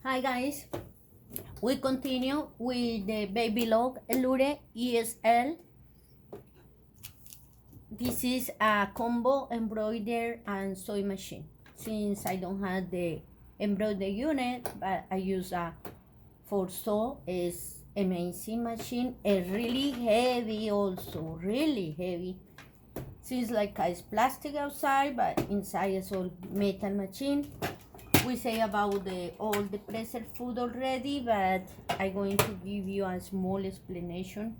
Hi guys, we continue with the Baby Lock Ellure ESL. This is a combo embroider and sewing machine. Since I don't have the embroidery unit, but I use a for sew. Is amazing machine. It's really heavy also, really heavy. Seems like it's plastic outside, but inside is all metal machine. We say about all the preserved food already, but I'm going to give you a small explanation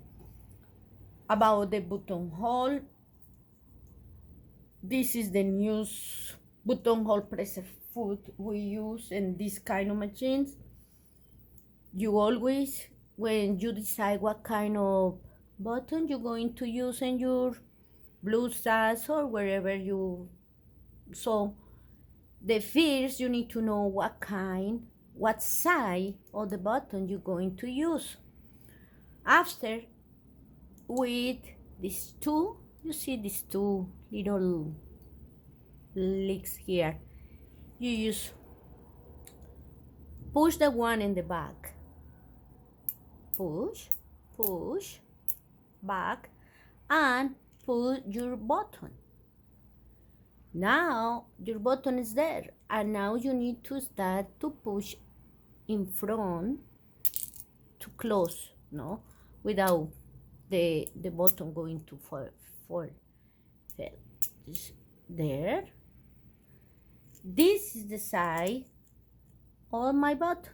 about the buttonhole. This is the new buttonhole preserved food we use in this kind of machines. You always, when you decide what kind of button you're going to use in your blusas or wherever you sew, the first you need to know what size of the button you're going to use. After, with these two, you see these two little leaks here, you just push the one in the back, push, back, and put your button. Now your button is there, and now you need to start to push in front to close, no, without the button going to fall. There. This is the size of my button.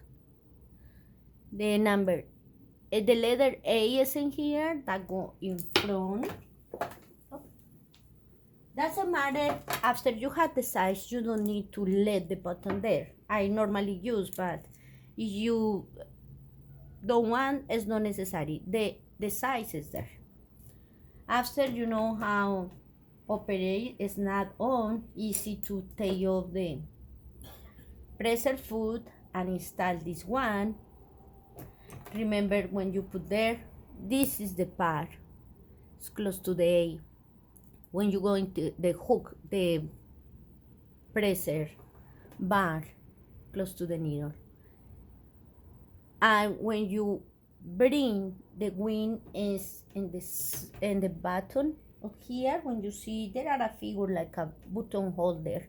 The number, the letter A is in here, that go in front. Doesn't matter, after you have the size, you don't need to let the button there. I normally use, but if you don't want, it's not necessary. The size is there. After you know how operate, it's not easy to take off the preserved food and install this one. Remember, when you put there, this is the part, it's close to the A. When you go into the hook, the presser bar close to the needle, and when you bring the wing is in the button of here, when you see there are a figure like a button holder,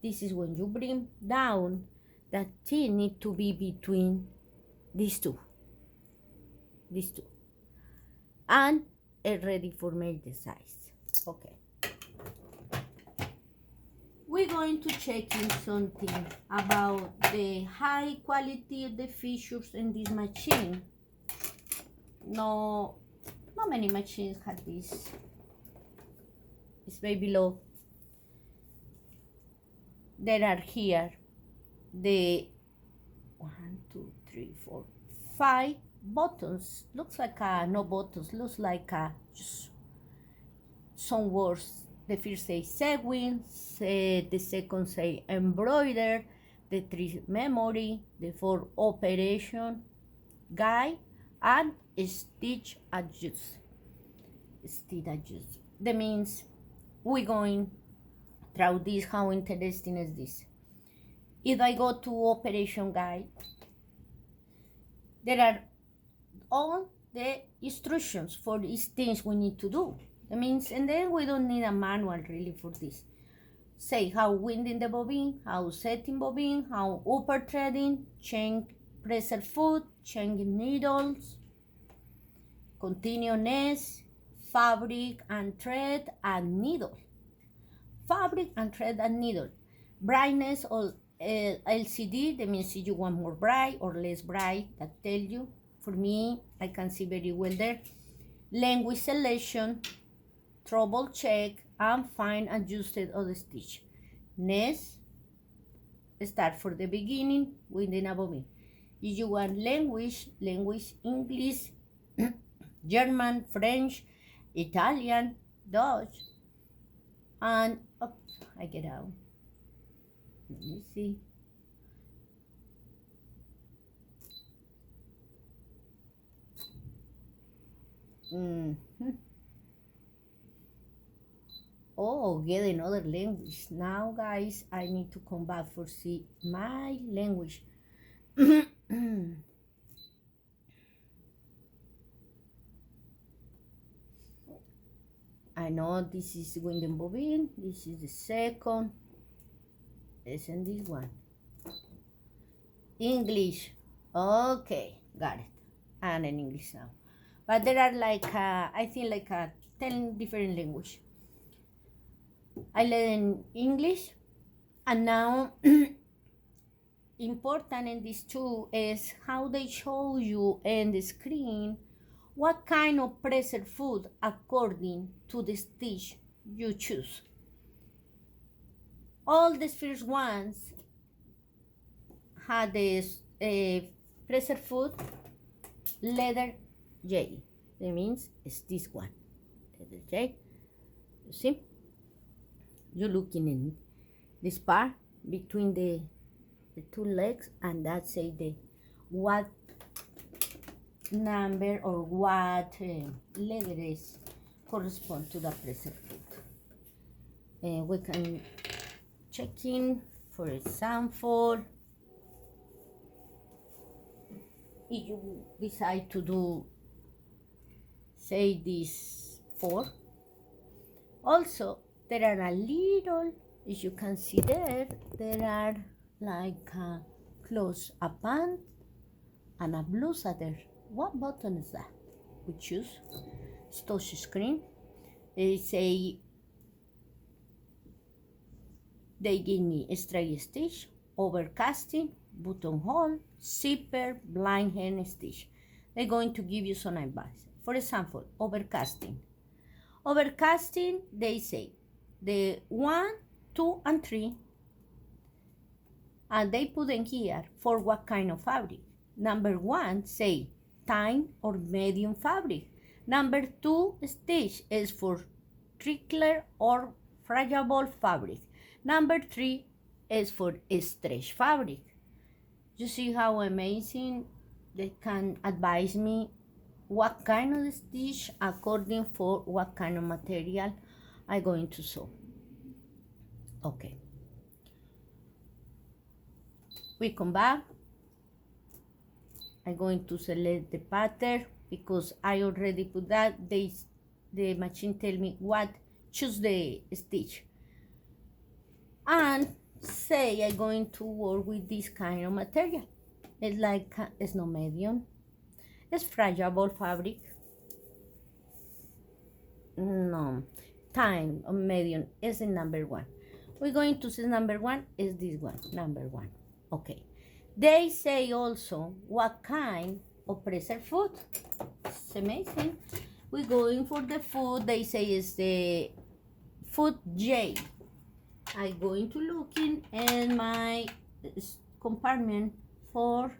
this is when you bring down, that thing need to be between these two, and it's ready for make the size. Okay, we're going to check in something about the high quality of the features in this machine. No, not many machines have this. It's Baby Lock. There are here the 1, 2, 3, 4, 5 buttons. Looks like no buttons. Looks like just some words. The first say sewing, the second say embroider, the 3 memory, the 4 operation guide, and stitch adjust. That means we're going through this. How interesting is this? If I go to operation guide, there are all the instructions for these things we need to do. That means, and then we don't need a manual really for this. Say how winding the bobbin, how setting bobbin, how upper threading, change preserved foot, changing needles, continuousness, fabric and thread and needle. Fabric and thread and needle. Brightness or LCD, that means if you want more bright or less bright, that tell you. For me, I can see very well there. Language selection, trouble check, and fine adjusted of the stitch. Next, start for the beginning with the bobbin. If you want language, English, German, French, Italian, Dutch, and oops, I get out. Let me see. Oh, get another language. Now, guys, I need to come back for see my language. I know this is winding bobbin, this is the second, isn't this one? English, okay, got it, and in English now. But there are like, I think like 10 different languages. I learn English, and now important in these two is how they show you in the screen what kind of preserved food according to the stitch you choose. All these first ones had this preserved food letter J. That means it's this one, letter J. You see? You're looking in this part between the two legs, and that say the what number or what letters correspond to the preserved food. We can check in, for example, if you decide to do, say, this 4. Also, there are a little, as you can see there are like close a pant and a blusa there. What button is that? We choose. It's touch screen. They say they give me straight stitch, overcasting, buttonhole, zipper, blind hand stitch. They're going to give you some advice. For example, overcasting. Overcasting, they say the 1, 2, and 3, and they put in here for what kind of fabric. Number 1 say thin or medium fabric. Number 2 stitch is for trickler or friable fabric. Number 3 is for stretch fabric. You see how amazing they can advise me what kind of stitch according for what kind of material I'm going to sew. Okay. We come back. I'm going to select the pattern because I already put that. The machine tell me what, choose the stitch. And say I'm going to work with this kind of material. It's like, it's not medium. It's friable fabric. No, thin or medium is in number 1. We're going to say number 1 is this one, number 1. Okay. They say also what kind of preserved food. It's amazing. We're going for the food. They say is the food J. I'm going to look in my compartment for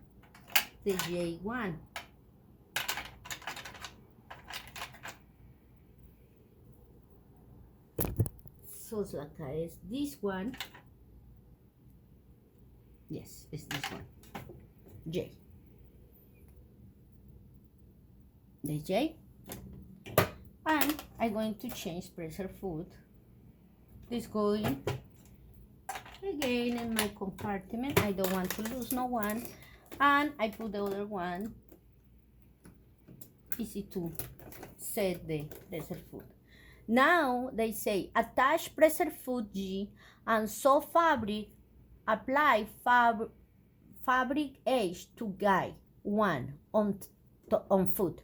the J1. So it's like is this one. Yes, it's this one. J. The J. And I'm going to change preserved food. This going again in my compartment. I don't want to lose no one. And I put the other one. Easy to set the preserved food. Now they say attach preserved food G and sew fabric. Apply fabric edge to guide 1 on foot.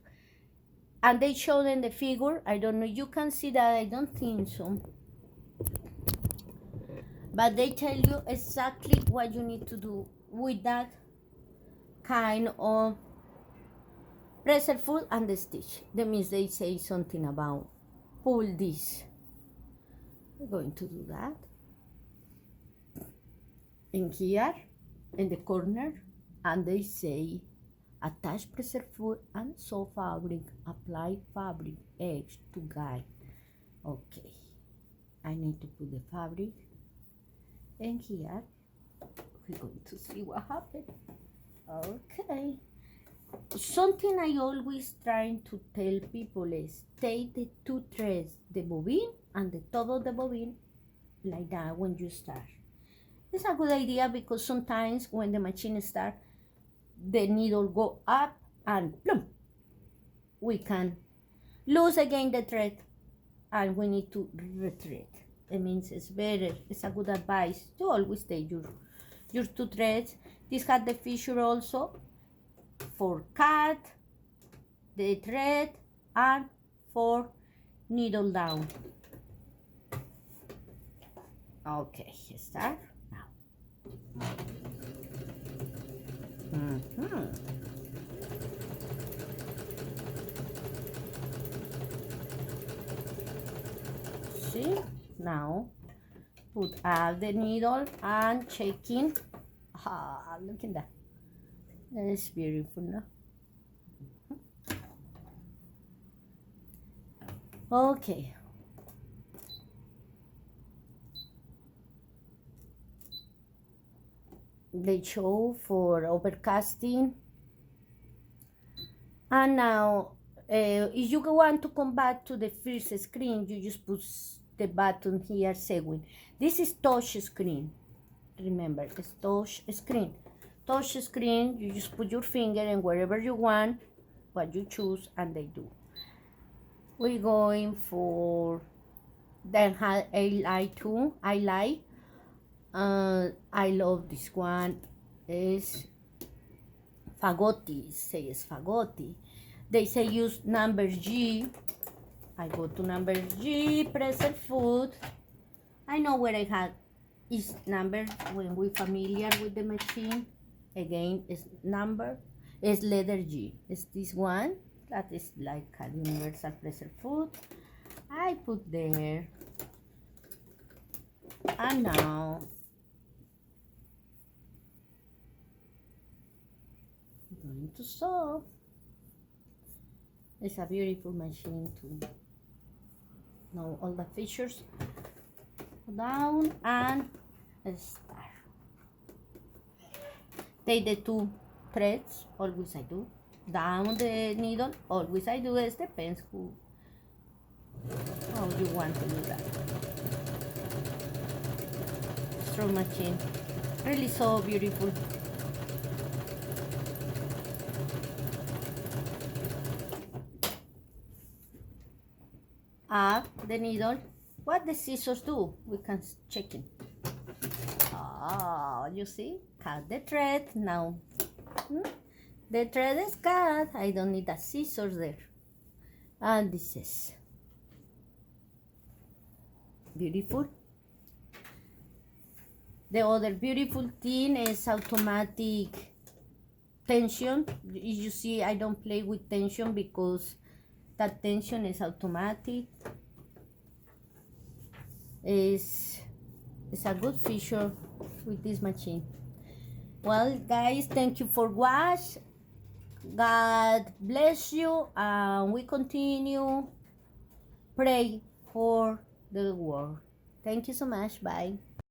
And they show them the figure. I don't know, you can see that, I don't think so. But they tell you exactly what you need to do with that kind of preserved food and the stitch. That means they say something about pull this. We're going to do that. In here, in the corner, and they say attach preserved food and sew fabric, apply fabric edge to guide. Okay, I need to put the fabric in here. We're going to see what happened. Okay, something I always trying to tell people is take the 2 threads, the bobbin and the top of the bobbin, like that when you start. It's a good idea because sometimes when the machine starts, the needle go up and plump, we can lose again the thread and we need to retreat. It means it's better, it's a good advice to always take your two threads. This has the feature also for cut the thread and for needle down. Okay, start now. See, now put out the needle and checking. Ah, look at that. That is beautiful, no? Okay. They show for overcasting. And now, if you want to come back to the first screen, you just put the button here, sewing. This is touch screen. Remember, it's touch screen. Touch screen, you just put your finger and wherever you want, what you choose, and they do. We're going for then I like too. I like. I love this one. Is Fagotti. Says Fagotti. They say use number G. I go to number G. Press the foot. I know where I had is number when we're familiar with the machine. Again, it's number. It's letter G. It's this one. That is like a universal pressure foot. I put there. And now I'm going to sew. It's a beautiful machine to know all the features. Down and start. Take the two threads, always I do. Down the needle, always I do. It depends how you want to do that. Strong machine, really so beautiful. Up the needle. What the scissors do, we can check it. Oh, you see? Cut the thread now. The thread is cut. I don't need the scissors there. And this is beautiful. The other beautiful thing is automatic tension. You see, I don't play with tension because that tension is automatic. It's a good feature with this machine. Well, guys, thank you for watching. God bless you, and we continue pray for the world. Thank you so much. Bye.